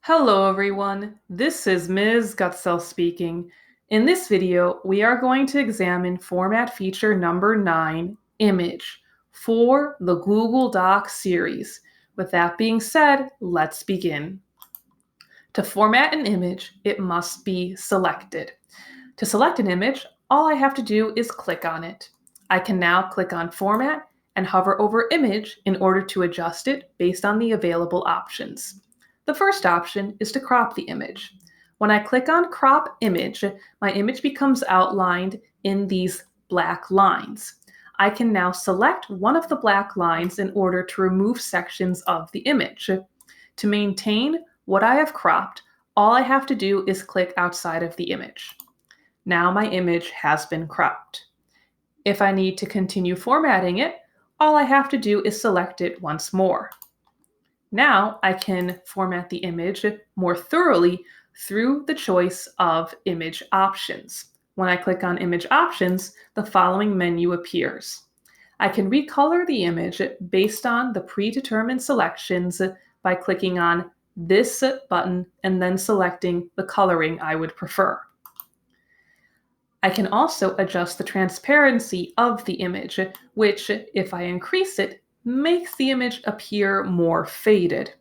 Hello everyone, this is Ms. Gutzel speaking. In this video, we are going to examine format feature number 9, Image, for the Google Docs series. With that being said, let's begin. To format an image, it must be selected. To select an image, all I have to do is click on it. I can now click on Format and hover over Image in order to adjust it based on the available options. The first option is to crop the image. When I click on Crop Image, my image becomes outlined in these black lines. I can now select one of the black lines in order to remove sections of the image. To maintain what I have cropped, all I have to do is click outside of the image. Now my image has been cropped. If I need to continue formatting it, all I have to do is select it once more. Now I can format the image more thoroughly through the choice of image options. When I click on image options, the following menu appears. I can recolor the image based on the predetermined selections by clicking on this button and then selecting the coloring I would prefer. I can also adjust the transparency of the image, which, if I increase it, makes the image appear more faded.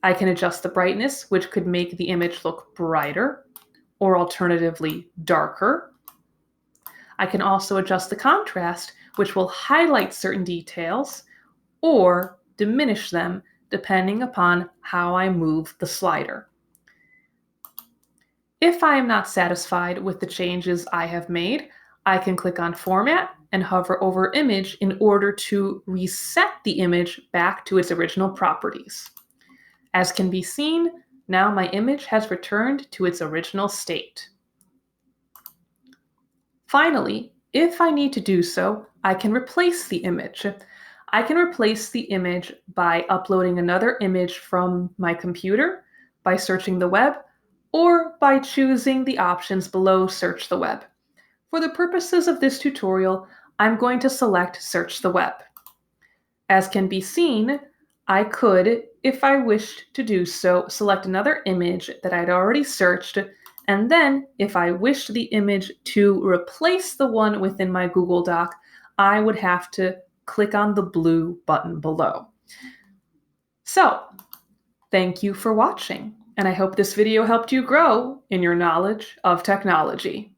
I can adjust the brightness, which could make the image look brighter, or alternatively darker. I can also adjust the contrast, which will highlight certain details or diminish them depending upon how I move the slider. If I am not satisfied with the changes I have made, I can click on Format and hover over Image in order to reset the image back to its original properties. As can be seen, now my image has returned to its original state. Finally, if I need to do so, I can replace the image. I can replace the image by uploading another image from my computer, by searching the web, or by choosing the options below Search the Web. For the purposes of this tutorial, I'm going to select Search the Web. As can be seen, I could, if I wished to do so, select another image that I'd already searched, and then if I wished the image to replace the one within my Google Doc, I would have to click on the blue button below. So, thank you for watching, and I hope this video helped you grow in your knowledge of technology.